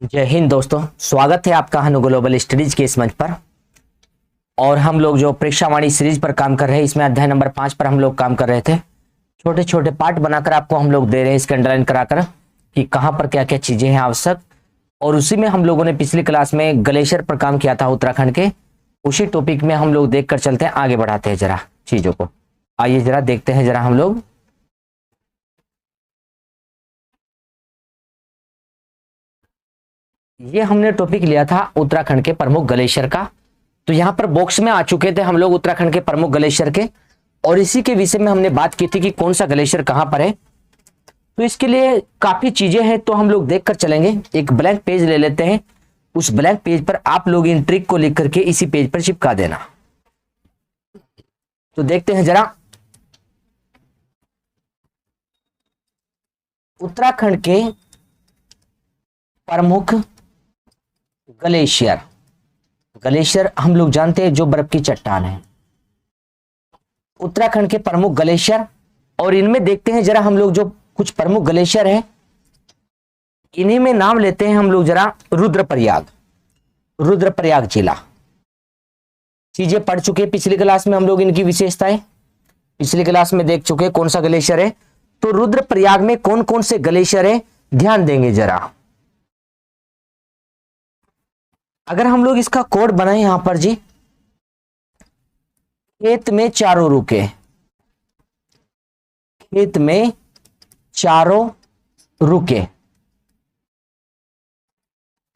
जय हिंद दोस्तों, स्वागत है आपका हनु ग्लोबल स्टडीज के इस मंच पर। और हम लोग जो परीक्षावाणी सीरीज पर काम कर रहे हैं, इसमें अध्याय नंबर 5 पर हम लोग काम कर रहे थे। छोटे छोटे पार्ट बनाकर आपको हम लोग दे रहे हैं, इसके अंडरलाइन कराकर कि कहाँ पर क्या क्या चीजें हैं आवश्यक। और उसी में हम लोगों ने पिछली क्लास में ग्लेशियर पर काम किया था उत्तराखंड के, उसी टॉपिक में हम लोग देख कर चलते हैं, आगे बढ़ाते हैं जरा चीजों को। आइए जरा देखते हैं जरा हम लोग। ये हमने टॉपिक लिया था उत्तराखंड के प्रमुख ग्लेशियर का। तो यहां पर बॉक्स में आ चुके थे हम लोग उत्तराखंड के प्रमुख ग्लेशियर के, और इसी के विषय में हमने बात की थी कि कौन सा ग्लेशियर कहां पर है। तो इसके लिए काफी चीजें हैं, तो हम लोग देखकर चलेंगे। एक ब्लैंक पेज ले लेते हैं, उस ब्लैंक पेज पर आप लोग इन ट्रिक को लिख करके इसी पेज पर चिपका देना। तो देखते हैं जरा उत्तराखंड के प्रमुख ग्लेशियर। ग्लेशियर हम लोग जानते हैं जो बर्फ की चट्टान है। उत्तराखंड के प्रमुख ग्लेशियर, और इनमें देखते हैं जरा हम लोग जो कुछ प्रमुख ग्लेशियर है, इन्हीं में नाम लेते हैं हम लोग जरा। रुद्रप्रयाग, रुद्रप्रयाग जिला। चीजें पढ़ चुके पिछली क्लास में हम लोग, इनकी विशेषताएं पिछली क्लास में देख चुके कौन सा ग्लेशियर है। तो रुद्रप्रयाग में कौन कौन से ग्लेशियर है ध्यान देंगे जरा। अगर हम लोग इसका कोड बनाए यहां पर जी, खेत में चारों रुके, खेत में चारों रुके।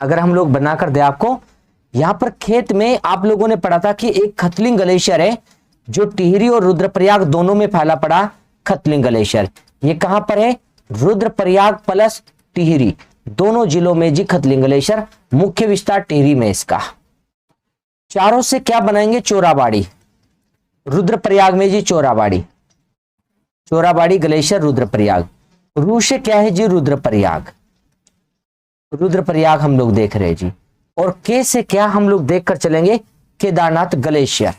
अगर हम लोग बनाकर दे आपको, यहां पर खेत में आप लोगों ने पढ़ा था कि एक खतलिंग ग्लेशियर है जो टिहरी और रुद्रप्रयाग दोनों में फैला पड़ा। खतलिंग ग्लेशियर ये कहां पर है? रुद्रप्रयाग प्लस टिहरी दोनों जिलों में जी खतलिंग ग्लेशियर। मुख्य विस्तार टिहरी में इसका। चारों से क्या बनाएंगे? चोराबाड़ी। रुद्रप्रयाग में जी चोराबाड़ी, चोराबाड़ी ग्लेशियर रुद्रप्रयाग। रू से क्या है जी? रुद्रप्रयाग, रुद्रप्रयाग हम लोग देख रहे हैं जी। और के से क्या हम लोग देखकर चलेंगे? केदारनाथ ग्लेशियर।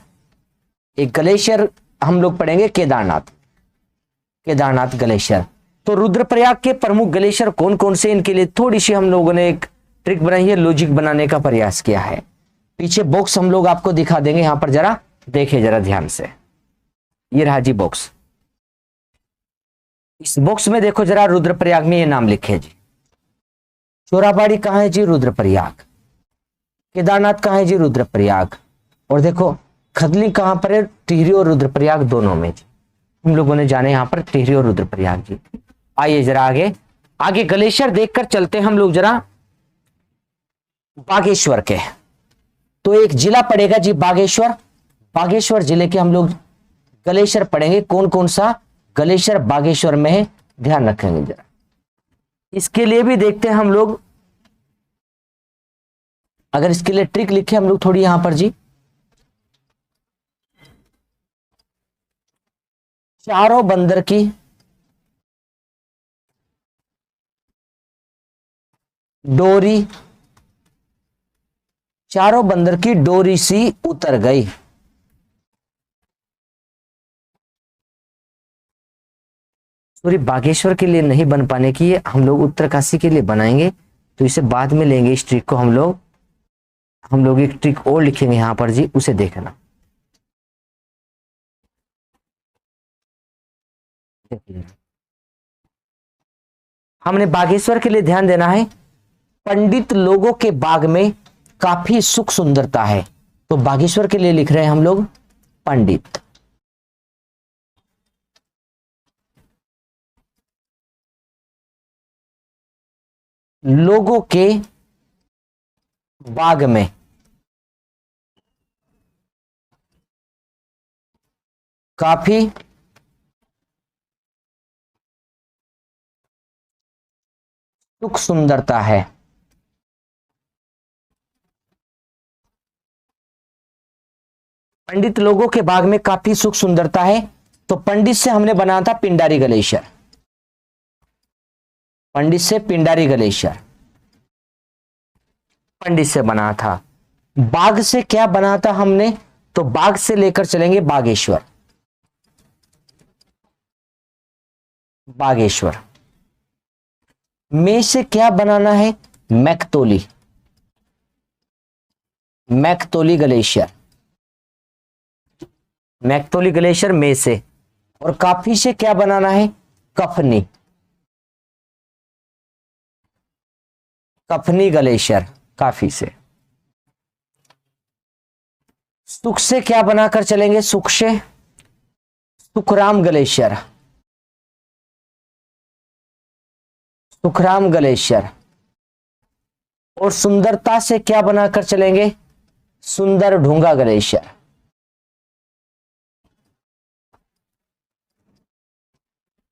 एक ग्लेशियर हम लोग पढ़ेंगे केदारनाथ, केदारनाथ ग्लेशियर। तो रुद्रप्रयाग के प्रमुख ग्लेशियर कौन कौन से, इनके लिए थोड़ी सी हम लोगों ने एक ट्रिक बनाई है, लॉजिक बनाने का प्रयास किया है। पीछे बॉक्स हम लोग आपको दिखा देंगे, यहां पर जरा देखिए जरा ध्यान से। ये रहा जी बॉक्स। इस बॉक्स में देखो जरा, रुद्रप्रयाग में ये नाम लिखे जी। चोराबाड़ी कहां है जी? रुद्रप्रयाग। केदारनाथ कहां है जी? रुद्रप्रयाग। और देखो खतलिंग कहां पर है? टिहरी और रुद्रप्रयाग दोनों में जी। हम लोगों ने जाने यहां पर टिहरी और रुद्रप्रयाग जी। आइए जरा आगे आगे ग्लेशियर देखकर चलते हैं हम लोग जरा बागेश्वर के। तो एक जिला पड़ेगा जी बागेश्वर। बागेश्वर जिले के हम लोग ग्लेशियर पढ़ेंगे। कौन कौन सा ग्लेशियर बागेश्वर में है ध्यान रखेंगे जरा। इसके लिए भी देखते हैं हम लोग, अगर इसके लिए ट्रिक लिखे हम लोग थोड़ी यहां पर जी। चारों बंदर की डोरी, चारों बंदर की डोरी सी उतर गई। सॉरी, बागेश्वर के लिए नहीं बन पाने की, ये हम लोग उत्तरकाशी के लिए बनाएंगे, तो इसे बाद में लेंगे इस ट्रिक को। हम लोग एक ट्रिक और लिखेंगे यहां पर जी, उसे देखना। हमने बागेश्वर के लिए ध्यान देना है। पंडित लोगों के बाग में काफी सुख सुंदरता है, तो बागेश्वर के लिए लिख रहे हैं हम लोग पंडित। लोगों के बाग में काफी सुख सुंदरता है। पंडित लोगों के बाग में काफी सुख सुंदरता है, तो पंडित से हमने बनाया था पिंडारी ग्लेशियर। पंडित से पिंडारी ग्लेशियर पंडित से बना था। बाग से क्या बना था हमने? तो बाग से लेकर चलेंगे बागेश्वर। बागेश्वर में से क्या बनाना है? मैकतोली, मैकतोली ग्लेशियर, मैकतोली ग्लेशियर में से। और काफी से क्या बनाना है? कफनी, कफनी ग्लेशियर, काफी से। सुख से क्या बनाकर चलेंगे? सुख से सुखराम ग्लेशियर, सुखराम ग्लेशियर। और सुंदरता से क्या बनाकर चलेंगे? सुंदर ढूंगा ग्लेशियर,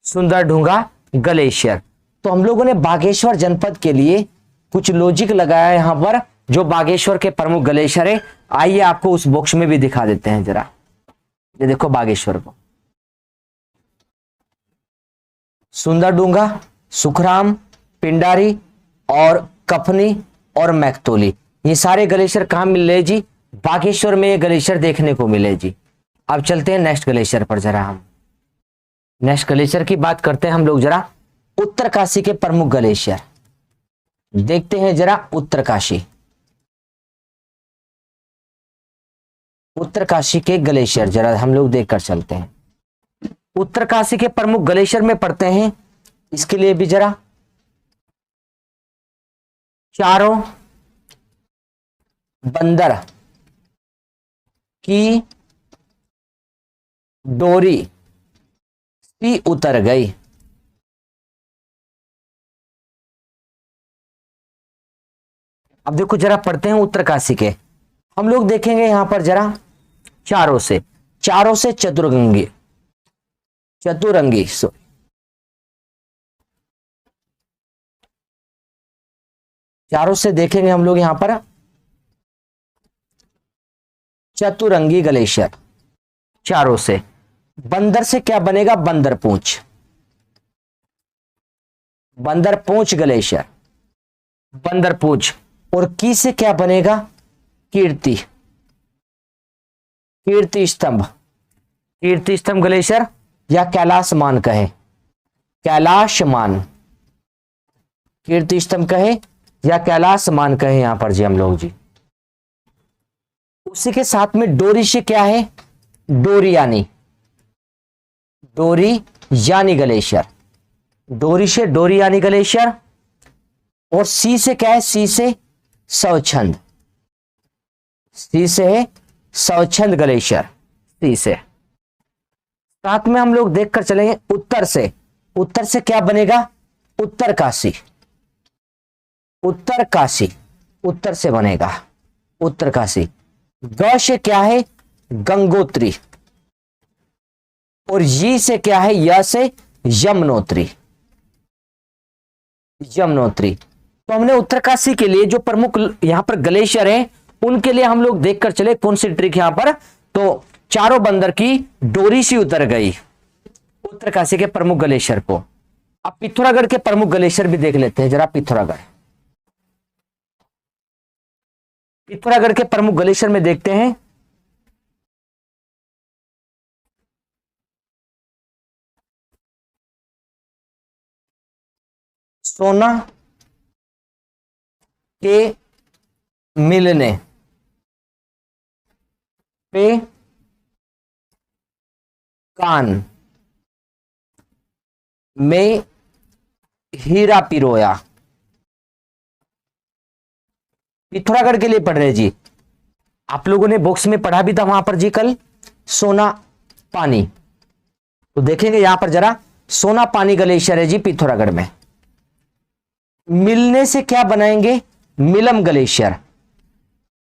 सुंदर ढूंगा ग्लेशियर। तो हम लोगों ने बागेश्वर जनपद के लिए कुछ लॉजिक लगाया यहां पर, जो बागेश्वर के प्रमुख ग्लेशियर है। आइए आपको उस बॉक्स में भी दिखा देते हैं जरा। ये देखो बागेश्वर को, सुंदर डूंगा, सुखराम, पिंडारी और कफनी और मैकतोली, ये सारे ग्लेशियर कहां मिल रहे जी? बागेश्वर में ये ग्लेशियर देखने को मिले जी। अब चलते हैं नेक्स्ट ग्लेशियर पर जरा। हम नेक्स्ट ग्लेशियर की बात करते हैं हम लोग जरा। उत्तरकाशी के प्रमुख ग्लेशियर देखते हैं जरा। उत्तरकाशी, उत्तरकाशी के ग्लेशियर जरा हम लोग देखकर चलते हैं। उत्तरकाशी के प्रमुख ग्लेशियर में पढ़ते हैं, इसके लिए भी जरा। चारों बंदर की डोरी सी उतर गई। अब देखो जरा पढ़ते हैं उत्तरकाशी के। हम लोग देखेंगे यहां पर जरा। चारों से, चारों से चतुरंगी, चतुरंगी चारों से देखेंगे हम लोग यहां पर चतुरंगी ग्लेशियर, चारों से। बंदर से क्या बनेगा? बंदर पूंछ, बंदर पूंछ ग्लेशियर, बंदर पूंछ। और की से क्या बनेगा? कीर्ति, कीर्ति स्तंभ, कीर्ति स्तंभ ग्लेशियर, या कैलाश मान कहे, कैलाश मान, कीर्ति स्तंभ कहे या कैलाश मान कहे यहां पर जी हम लोग जी। उसी के साथ में डोरी से क्या है? डोरियानी, डोरी यानी ग्लेशियर, डोरी से डोरियानी ग्लेशियर। और सी से क्या है? सी से स्वच्छंद, सी से है स्वच्छंद ग्लेशियर, सी से। साथ में हम लोग देखकर चलेंगे उत्तर से। उत्तर से क्या बनेगा? उत्तरकाशी, उत्तरकाशी, उत्तर से बनेगा उत्तरकाशी। ग से क्या है? गंगोत्री। और ये से क्या है? य से यमुनोत्री, यमुनोत्री। तो हमने उत्तरकाशी के लिए जो प्रमुख यहां पर ग्लेशियर है उनके लिए हम लोग देखकर चले कौन सी ट्रिक यहां पर। तो चारों बंदर की डोरी सी उतर गई, उत्तरकाशी के प्रमुख ग्लेशियर को। अब पिथौरागढ़ के प्रमुख ग्लेशियर भी देख लेते हैं जरा। पिथौरागढ़, पिथौरागढ़ के प्रमुख ग्लेशियर में देखते हैं। सोना के मिलने पे कान में हीरा पिरोया। पिथौरागढ़ के लिए पढ़ रहे जी। आप लोगों ने बॉक्स में पढ़ा भी था वहां पर जी कल, सोना पानी। तो देखेंगे यहां पर जरा। सोना पानी ग्लेशियर है जी पिथौरागढ़ में। मिलने से क्या बनाएंगे? मिलम ग्लेशियर,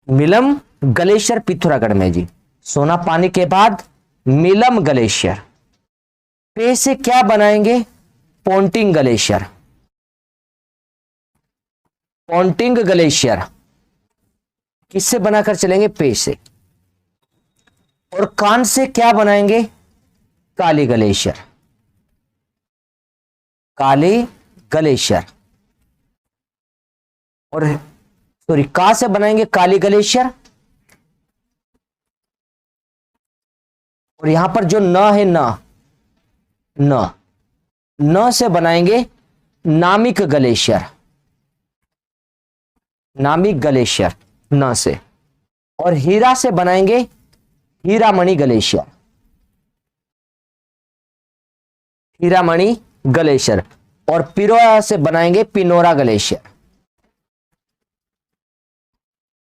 मिलम ग्लेशियर पिथौरागढ़ में जी। सोना पानी के बाद मिलम ग्लेशियर। पे से क्या बनाएंगे? पोंटिंग ग्लेशियर, पोंटिंग ग्लेशियर। किससे बनाकर चलेंगे? पे से। और कान से क्या बनाएंगे? काली ग्लेशियर, काली ग्लेशियर। और सॉरी, का से बनाएंगे काली ग्लेशियर। और यहां पर जो न है, न से बनाएंगे नामिक ग्लेशियर, नामिक ग्लेशियर न से, और हीरा से बनाएंगे हीरामणि ग्लेशियर, हीरामणि ग्लेशियर, और पिरोया से बनाएंगे पिनोरा ग्लेशियर,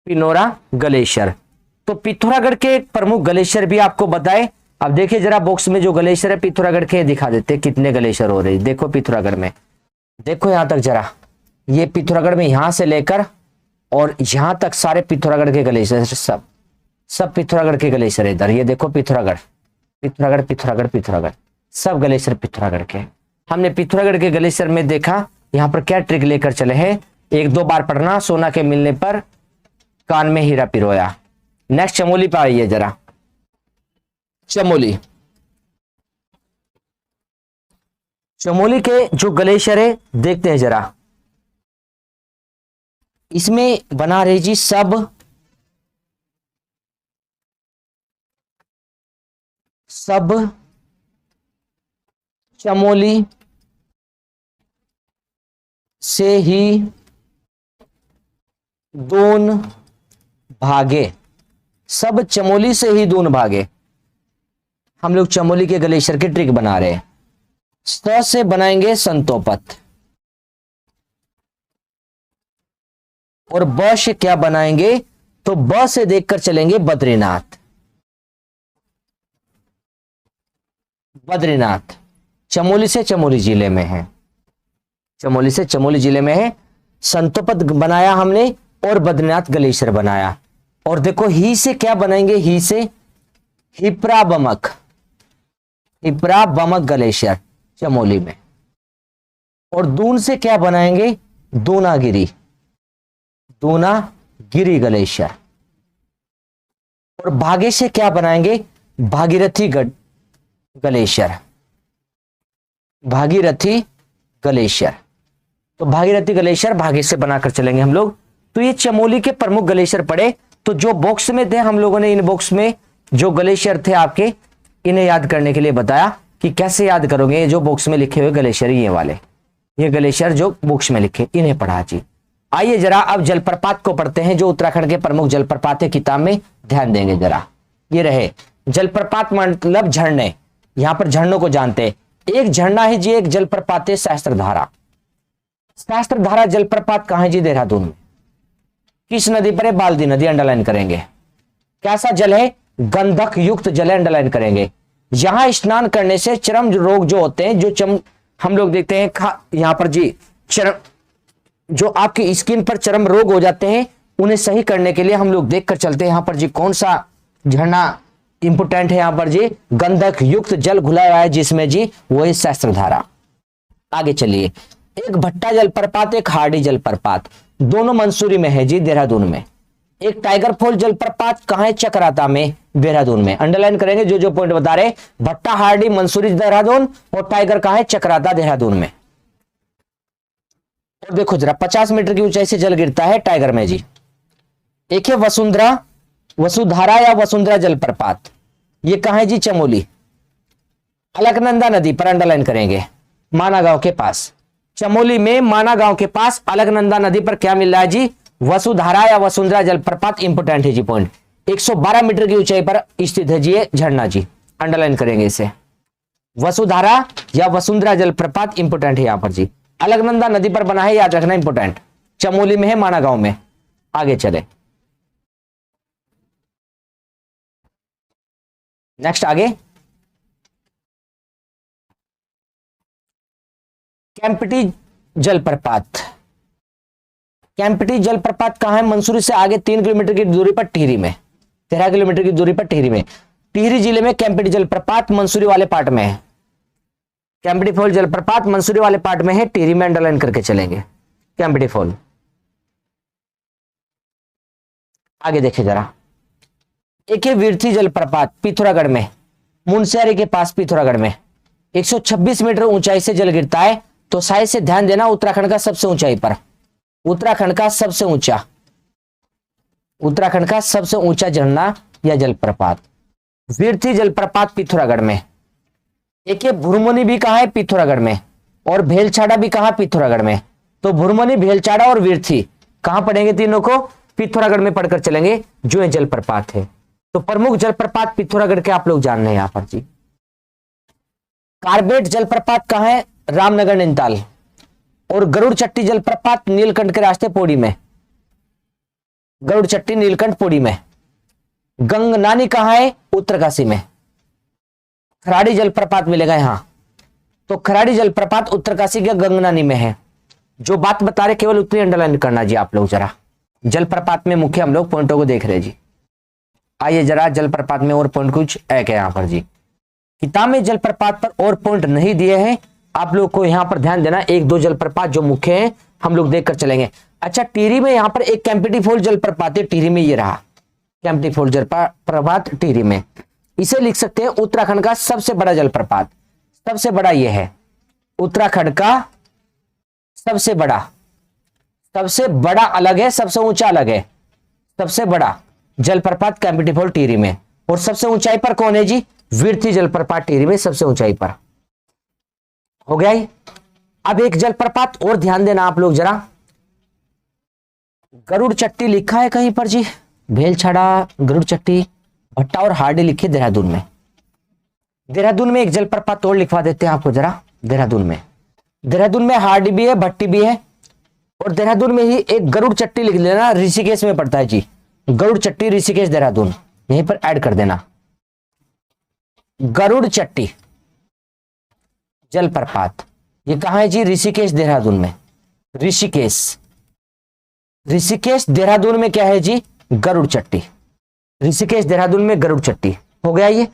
पिनोरा ग्लेशियर। तो पिथौरागढ़ के एक प्रमुख ग्लेशियर भी आपको बताए। अब देखिए जरा बॉक्स में जो ग्लेशियर है पिथौरागढ़ के दिखा देते हैं कितने ग्लेशियर हो रहे हैं। देखो पिथौरागढ़ में, देखो यहां तक जरा, ये पिथौरागढ़ में यहां से लेकर और यहां तक सारे पिथौरागढ़ के ग्लेशियर, सब पिथौरागढ़ के ग्लेशियर है इधर। ये देखो पिथौरागढ़ पिथौरागढ़ पिथौरागढ़ पिथौरागढ़, सब ग्लेशियर पिथौरागढ़ के। हमने पिथौरागढ़ के ग्लेशियर में देखा यहां पर क्या ट्रिक लेकर चले हैं, 1-2 बार पढ़ना, सोना के मिलने पर कान में हीरा पिरोया। नेक्स्ट चमोली पर आइए जरा, चमोली, चमोली के जो ग्लेशियर है देखते हैं जरा। इसमें बना रही जी सब चमोली से ही दून भागे, सब चमोली से ही दून भागे। हम लोग चमोली के ग्लेशियर की ट्रिक बना रहे हैं। स से बनाएंगे संतोपत, और ब से क्या बनाएंगे, तो ब से देखकर चलेंगे बद्रीनाथ, बद्रीनाथ चमोली से चमोली जिले में है, चमोली से चमोली जिले में है। संतोपत बनाया हमने और बद्रीनाथ ग्लेशियर बनाया। और देखो ही से क्या बनाएंगे, ही से हिप्रा बमक, हिप्रा बमक ग्लेशियर चमोली में। और दून से क्या बनाएंगे, दूनागिरी, दूनागिरी ग्लेशियर। और भागे से क्या बनाएंगे, भागीरथी ग्लेशियर, भागीरथी ग्लेशियर। तो भागीरथी ग्लेशियर भागे से बनाकर चलेंगे हम लोग। तो ये चमोली के प्रमुख ग्लेशियर पड़े। तो जो बॉक्स में थे हम लोगों ने, इन बॉक्स में जो ग्लेशियर थे आपके, इन्हें याद करने के लिए बताया कि कैसे याद करोगे। जो बॉक्स में लिखे हुए ग्लेशियर, ये वाले, ये ग्लेशियर जो बॉक्स में लिखे, इन्हें पढ़ा जी। आइए जरा अब जलप्रपात को पढ़ते हैं, जो उत्तराखंड के प्रमुख जलप्रपात है, किताब में ध्यान देंगे जरा। ये रहे जलप्रपात मतलब झरने, यहां पर झरनों को जानते हैं। एक झरना है जी, एक जलप्रपात है सहस्त्रधारा। सहस्त्रधारा जलप्रपात कहां है जी, देहरादून में। किस नदी पर है, बाल्दी नदी, अंडरलाइन करेंगे। कैसा जल है, गंधक युक्त जल, अंडरलाइन करेंगे। यहां स्नान करने से चर्म रोग जो होते हैं, जो हम लोग देखते हैं यहां पर जी, चर्म जो आपकी स्किन पर चर्म रोग हो जाते हैं, उन्हें सही करने के लिए हम लोग देखकर चलते हैं यहां पर जी कौन सा झरना इंपोर्टेंट है। यहां पर जी गंधक युक्त जल घुला हुआ है जिसमें जी, वो है सहस्त्रधारा। आगे चलिए, एक भट्टा जलप्रपात, एक हार्डी जलप्रपात, दोनों मंसूरी में है जी, देहरादून में। एक टाइगर फॉल जलप्रपात कहां है, चक्राता में, देहरादून में। अंडरलाइन करेंगे जो जो पॉइंट बता रहे, भट्टा, हार्डी, मंसूरी देहरादून, और टाइगर कहां है, चक्राता देहरादून में। और देखो जरा 50 मीटर की ऊंचाई से जल गिरता है टाइगर में जी। एक है वसुधारा या वसुंधरा जलप्रपात, ये कहां है जी, चमोली, अलकनंदा नदी पर, अंडरलाइन करेंगे, माना गांव के पास। चमोली में माना गांव के पास अलकनंदा नदी पर क्या मिल रहा है जी, वसुधारा या वसुंधरा जलप्रपात, इंपोर्टेंट है जी पॉइंट। 112 मीटर की ऊंचाई पर स्थित है जी ये झरना जी, अंडरलाइन करेंगे इसे। वसुधारा या वसुंधरा जलप्रपात इंपोर्टेंट है यहां पर जी, अलकनंदा नदी पर बना है, याद रखना इंपोर्टेंट। चमोली में है, माना गांव में। आगे चले, नेक्स्ट आगे, कैंपटी जलप्रपात। कैंपटी जलप्रपात कहां है, मंसूरी से आगे 3 किलोमीटर की दूरी पर, टिहरी में। 13 किलोमीटर की दूरी पर टिहरी में, टिहरी जिले में कैंपटी जलप्रपात मंसूरी वाले पार्ट में है। कैंपटी फॉल जलप्रपात मंसूरी वाले पार्ट में है, टिहरी में, अंडरलाइन करके चलेंगे कैंपटी फॉल। आगे देखिए जरा, एक है वीरथी जलप्रपात, पिथौरागढ़ में, मुनस्यारी के पास, पिथौरागढ़ में। 126 मीटर ऊंचाई से जल गिरता है। तो साइज से ध्यान देना, उत्तराखंड का सबसे ऊंचाई पर, उत्तराखंड का सबसे ऊंचा, उत्तराखंड का सबसे ऊंचा झरना या जलप्रपात, वीरथी जलप्रपात पिथौरागढ़ में। एक ये भुरमुनी भी कहां है, पिथौरागढ़ में, और भेलछाड़ा भी कहां, पिथौरागढ़ में। तो भुरमुनी, भेलछाड़ा और वीरथी, कहां पढ़ेंगे तीनों को? पिथौरागढ़ में पढ़कर चलेंगे जो ये जलप्रपात है। तो प्रमुख जलप्रपात पिथौरागढ़ के आप लोग जान रहे हैं यहां पर जी। कार्बेट जलप्रपात कहां है? रामनगर नैनीताल। और गरुड़ चट्टी जलप्रपात नीलकंठ के रास्ते पौड़ी में, गरुड़ चट्टी नीलकंठ पौड़ी में। गंगनानी कहां है? उत्तरकाशी में। खराड़ी जलप्रपात मिलेगा यहां, तो खराड़ी जलप्रपात उत्तरकाशी के गंगनानी में है। जो बात बता रहे केवल उतनी अंडरलाइन करना जी आप लोग जरा। जलप्रपात में मुख्य हम लोग पॉइंटों को देख रहे जी। आइए जरा जलप्रपात में और पॉइंट कुछ एक है यहां पर जी। किताब में जलप्रपात पर और पॉइंट नहीं दिए हैं, आप लोग को यहां पर ध्यान देना। एक दो जलप्रपात जो मुख्य हैं हम लोग देखकर चलेंगे। अच्छा, टिहरी में यहां पर एक कैंपिटी फॉल जलप्रपात है, टिहरी में ये रहा कैंपिटी फॉल जलप्रपात टिहरी में। इसे लिख सकते हैं उत्तराखंड का सबसे बड़ा जलप्रपात। सबसे बड़ा ये है उत्तराखंड का सबसे बड़ा। सबसे बड़ा अलग है, सबसे ऊंचा अलग है। सबसे बड़ा जलप्रपात कैंपिटी फॉल टिहरी में। और सबसे ऊंचाई पर कौन है जी? विरथी जलप्रपात टिहरी में सबसे ऊंचाई पर। हो गया ही। अब एक जलप्रपात और ध्यान देना आप लोग जरा। गरुड़ चट्टी लिखा है कहीं पर जी, भेलछड़ा, गरुड़ चट्टी, भट्टा और हार्डी लिखे देहरादून में। देहरादून में एक जलप्रपात और लिखवा देते हैं आपको जरा। देहरादून में हार्डी भी है, भट्टी भी है। और देहरादून में ही एक गरुड़ चट्टी लिख लेना, ऋषिकेश में पड़ता है जी। गरुड़ चट्टी ऋषिकेश देहरादून, यहीं पर ऐड कर देना। गरुड़ चट्टी जलप्रपात ये कहां है जी? ऋषिकेश देहरादून में। ऋषिकेश देहरादून में क्या है जी? गरुड़ चट्टी। ऋषिकेश देहरादून में गरुड़ चट्टी। हो गया ये।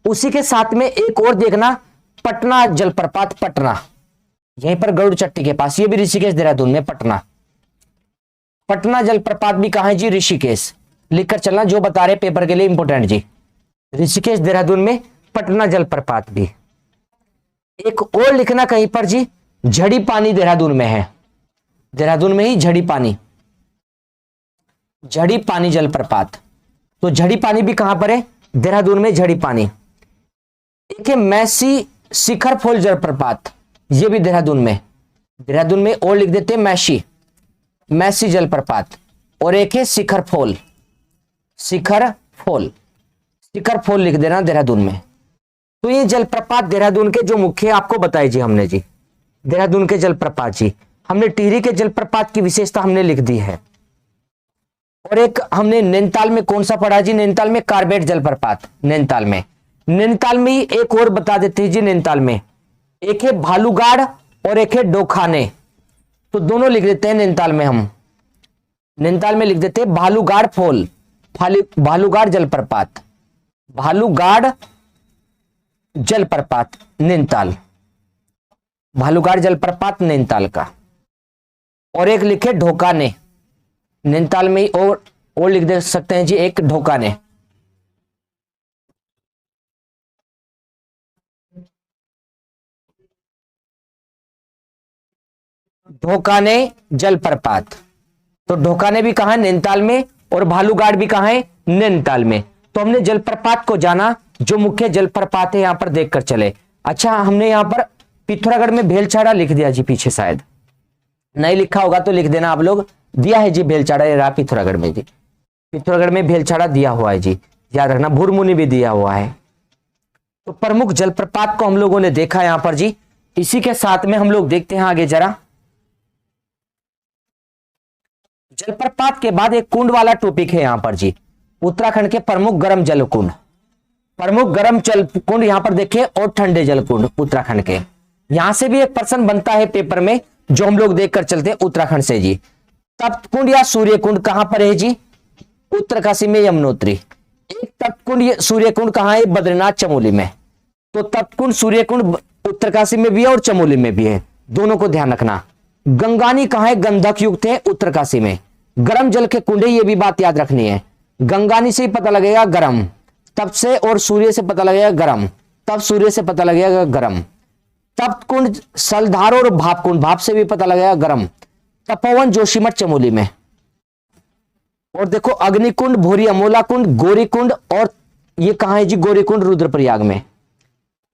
उसी के साथ में एक और देखना, पटना जलप्रपात, पटना यहीं पर गरुड़ चट्टी के पास, ये भी ऋषिकेश देहरादून में। पटना जलप्रपात भी कहां है जी? ऋषिकेश। लिखकर चलना, जो बता रहे पेपर के लिए इंपोर्टेंट जी। ऋषिकेश देहरादून में पटना जलप्रपात भी। एक और लिखना कहीं पर जी, झड़ी पानी देहरादून में है। देहरादून में ही झड़ी पानी जलप्रपात। तो झड़ी पानी भी कहां पर है? देहरादून में झड़ी पानी। एक है मैसी शिखर फॉल जलप्रपात, ये भी देहरादून में और लिख देते हैं मैसी जलप्रपात। और एक है शिखर फॉल लिख देना देहरादून में। तो ये जलप्रपात देहरादून के जो मुख्य आपको बताए जी हमने जी। देहरादून के जलप्रपात जी, हमने टिहरी के जलप्रपात की विशेषता हमने लिख दी है। और एक हमने नैनीताल में कौन सा पढ़ा जी? नैनीताल में कार्बेट जलप्रपात। नैनीताल में ही एक और बता देते हैं जी। नैनीताल में एक है भालूगाड़ और एक है डोखाने, तो दोनों लिख देते हैं नैनीताल में। हम नैनीताल में लिख देते हैं भालूगाड़ फॉल, भालूगाड़ जलप्रपात, भालूगाड़ जलप्रपात नैनीताल, भालूगाड़ जलप्रपात नैनीताल का। और एक लिखे ढोकाने, नैनीताल में ही और लिख दे सकते हैं जी एक ढोकाने। ढोकाने जलप्रपात, तो ढोकाने भी कहां है? नैनीताल में। और भालूगाड़ भी कहां है? नैनीताल में। तो हमने जलप्रपात को जाना, जो मुख्य जलप्रपात है यहां पर देखकर चले। अच्छा, हमने यहां पर पिथौरागढ़ में भेलछाड़ा लिख दिया जी, पीछे शायद नहीं लिखा होगा तो लिख देना आप लोग। दिया है जी भेलछाड़ा, ये रहा पिथौरागढ़ में जी। पिथौरागढ़ में भेलछाड़ा दिया हुआ है जी, याद रखना। भुरमुनि भी दिया हुआ है। तो प्रमुख जलप्रपात को हम लोगों ने देखा यहां पर जी। इसी के साथ में हम लोग देखते हैं आगे जरा। जलप्रपात के बाद एक कुंड वाला टॉपिक है यहां पर जी। उत्तराखंड के प्रमुख गर्म जल कुंड, यहां पर देखें। और ठंडे जल कुंड उत्तराखंड के। यहां से भी एक प्रश्न बनता है पेपर में, जो हम लोग देखकर चलते हैं उत्तराखंड से जी। तप्त कुंड या सूर्य कुंड कहां पर है जी? उत्तरकाशी में, यमुनोत्री। एक तप्त कुंड सूर्य कुंड कहां है? बद्रीनाथ चमोली में। तो तप्त कुंड सूर्य कुंड उत्तरकाशी में भी है और चमोली में भी है, दोनों को ध्यान रखना। गंगानी कहां है? गंधक युक्त है उत्तरकाशी में। गर्म जल के कुंड है, ये भी बात याद रखनी है। गंगानी से ही पता लगेगा गर्म, तप से, और सूर्य से पता लगेगा गर्म, तब सूर्य से पता लगेगा गर्म। तप्त कुंड सलधार और भाप कुंड, भाप से भी पता लगेगा गर्म। तपोवन जोशीमठ चमोली में। और देखो अग्निकुंड, भूरी अमोला कुंड, गौरी कुंड, और ये कहां है जी? गौरी कुंड रुद्रप्रयाग में।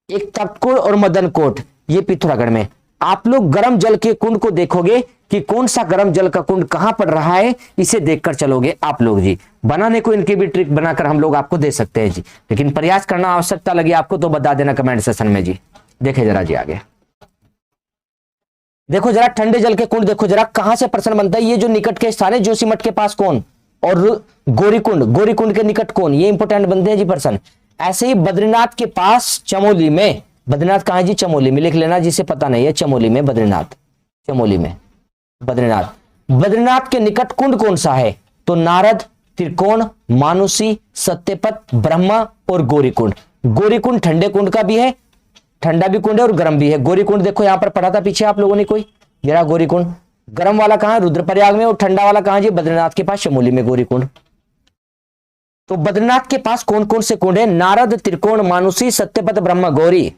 एक तप्त कुंड और मदन कोट, ये पिथौरागढ़ में। आप लोग गर्म जल के कुंड को देखोगे, कि कौन सा गर्म जल का कुंड कहां पड़ रहा है, इसे देखकर चलोगे आप लोग जी। बनाने को इनकी भी ट्रिक बनाकर हम लोग आपको दे सकते हैं जी, लेकिन प्रयास करना आवश्यकता लगी आपको तो बता देना कमेंट सेशन में जी। देखे जरा जी आगे, देखो जरा ठंडे जल के कुंड, देखो जरा कहां से प्रश्न बनता है। ये जो निकट के स्थान है, जोशीमठ के पास कौन, और गौरीकुंड, गौरीकुंड के निकट कौन, ये इंपोर्टेंट बनते हैं जी प्रश्न। ऐसे ही बद्रीनाथ के पास चमोली में, बद्रीनाथ कहां है जी, चमोली में, लिख लेना जिसे पता नहीं है, चमोली में बद्रीनाथ, चमोली में बद्रीनाथ। बद्रीनाथ के निकट कुंड कौन सा है, तो नारद, त्रिकोण, मानुषी, सत्यपत, ब्रह्मा और गौरीकुंड। गौरीकुंड ठंडे कुंड का भी है, ठंडा भी कुंड है और गर्म भी है। गौरीकुंड देखो यहां पर पढ़ा था पीछे आप लोगों ने कोई, जरा गौरीकुंड गर्म वाला कहां है, रुद्रप्रयाग में, और ठंडा वाला कहां जी, बद्रीनाथ के पास चमोली में गौरीकुंड। तो बद्रीनाथ के पास कौन कौन से कुंड है, नारद, त्रिकोण, मानुषी, सत्यपत, ब्रह्मा, गौरी।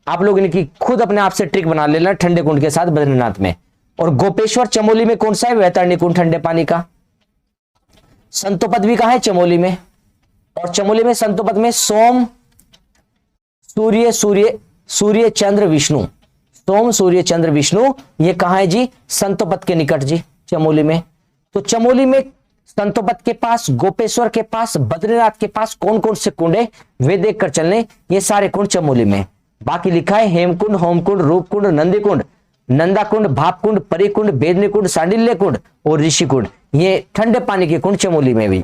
आप लोग इनकी खुद अपने आप से ट्रिक बना लेना ठंडे कुंड के साथ बद्रीनाथ में। और गोपेश्वर चमोली में कौन सा है, वैतरणी कुंड ठंडे पानी का। संतोपद भी कहां है, चमोली में, और चमोली में संतोपद में सोम, सूर्य, सूर्य चंद्र विष्णु, सोम, सूर्य चंद्र विष्णु, ये कहां है जी, संतोपद के निकट जी, चमोली में। तो चमोली में, संतोपद के पास, गोपेश्वर के पास, बद्रीनाथ के पास कौन कौन से कुंड है वे देखकर चलने। ये सारे कुंड चमोली में। बाकी लिखा है हेमकुंड, होमकुंड, रूपकुंड, नंदीकुंड, नंदाकुंड, भापकुंड, परिकुंड, बेदनीकुंड, सांडिल्य कुंड और ऋषिकुंड, ये ठंडे पानी के कुंड चमोली में भी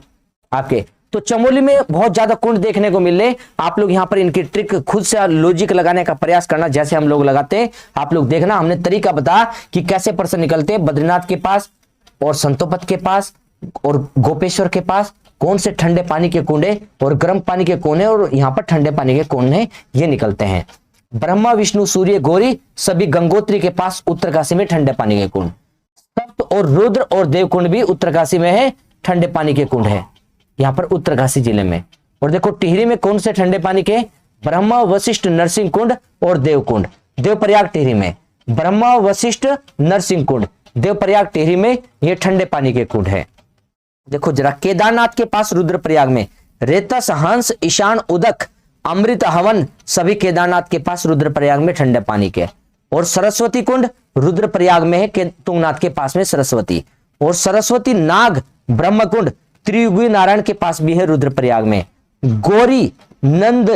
आपके। तो चमोली में बहुत ज्यादा कुंड देखने को मिल रहे। आप लोग यहां पर इनकी ट्रिक खुद से लॉजिक लगाने का प्रयास करना, जैसे हम लोग लगाते हैं आप लोग देखना। हमने तरीका बताया कि कैसे प्रश्न निकलते हैं। बद्रीनाथ के पास और संतोपद के पास और गोपेश्वर के पास कौन से ठंडे पानी के कुंड है और गर्म पानी के कौन है, और यहाँ पर ठंडे पानी के कौन है, ये निकलते हैं। ब्रह्मा, विष्णु, सूर्य, गौरी सभी गंगोत्री के पास उत्तरकाशी में ठंडे पानी के कुंड। सप्त और रुद्र और देवकुंड भी उत्तरकाशी में है, ठंडे पानी के कुंड है यहाँ पर उत्तरकाशी जिले में। और देखो टिहरी में कौन से ठंडे पानी के, ब्रह्मा, वशिष्ठ, नरसिंह कुंड और देवकुंड। देवप्रयाग टिहरी में ब्रह्मा, वशिष्ठ, नरसिंह कुंड, देवप्रयाग टिहरी में ये ठंडे पानी के कुंड है। देखो जरा केदारनाथ के पास रुद्रप्रयाग में रेतस, हंस, ईशान, उदक, अमृत, हवन सभी केदारनाथ के पास रुद्रप्रयाग में ठंडे पानी के। और सरस्वती कुंड रुद्रप्रयाग में है, तुंगनाथ के पास में सरस्वती। और सरस्वती, नाग, ब्रह्मकुंड त्रियुगी नारायण के पास भी है रुद्रप्रयाग में। गौरी, नंद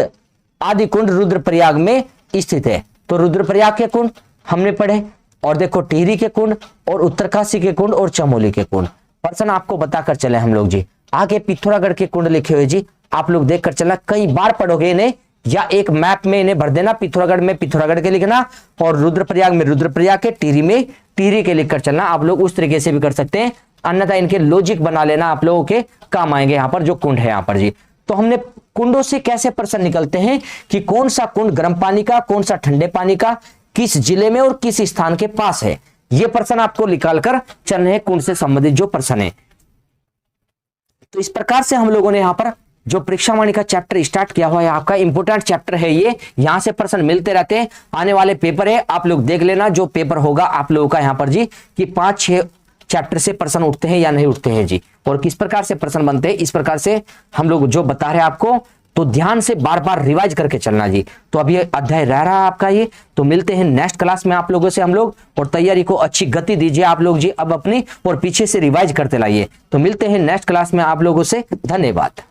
आदि कुंड रुद्रप्रयाग में स्थित है। तो रुद्रप्रयाग के कुंड हमने पढ़े, और देखो टिहरी के कुंड और उत्तरकाशी के कुंड और चमोली के कुंड प्रश्न आपको बताकर चले हम लोग जी। आगे पिथौरागढ़ के कुंड लिखे हुए जी, आप लोग देखकर चलना, कई बार पढ़ोगे इन्हें, या एक मैप में इन्हें भर देना। पिथौरागढ़ में पिथौरागढ़ के लिखना, और रुद्रप्रयाग में रुद्रप्रयाग के, टिहरी में टिहरी के लिखकर चलना। आप लोग उस तरीके से भी कर सकते हैं, अन्यथा इनके लॉजिक बना लेना, आप लोगों के काम आएंगे यहाँ पर जो कुंड है यहाँ पर जी। तो हमने कुंडों से कैसे प्रश्न निकलते हैं कि कौन सा कुंड गर्म पानी का, कौन सा ठंडे पानी का, किस जिले में और किस स्थान के पास है, ये प्रश्न आपको निकालकर चलने हैं कुंड से संबंधित जो प्रश्न है। तो इस प्रकार से हम लोगों ने यहाँ पर जो परीक्षावाणी का चैप्टर स्टार्ट किया हुआ है, आपका इंपोर्टेंट चैप्टर है ये, यहां से प्रश्न मिलते रहते हैं। आने वाले पेपर है, आप लोग देख लेना जो पेपर होगा आप लोगों का यहाँ पर जी, कि 5-6 चैप्टर से प्रश्न उठते हैं या नहीं उठते हैं जी, और किस प्रकार से प्रश्न बनते हैं, इस प्रकार से हम लोग जो बता रहे हैं आपको, तो ध्यान से बार बार रिवाइज करके चलना जी। तो अभी अध्याय रह रहा है आपका ये, तो मिलते हैं नेक्स्ट क्लास में आप लोगों से हम लोग, और तैयारी को अच्छी गति दीजिए आप लोग जी अब अपनी, और पीछे से रिवाइज करते लाइए। तो मिलते हैं नेक्स्ट क्लास में आप लोगों से, धन्यवाद।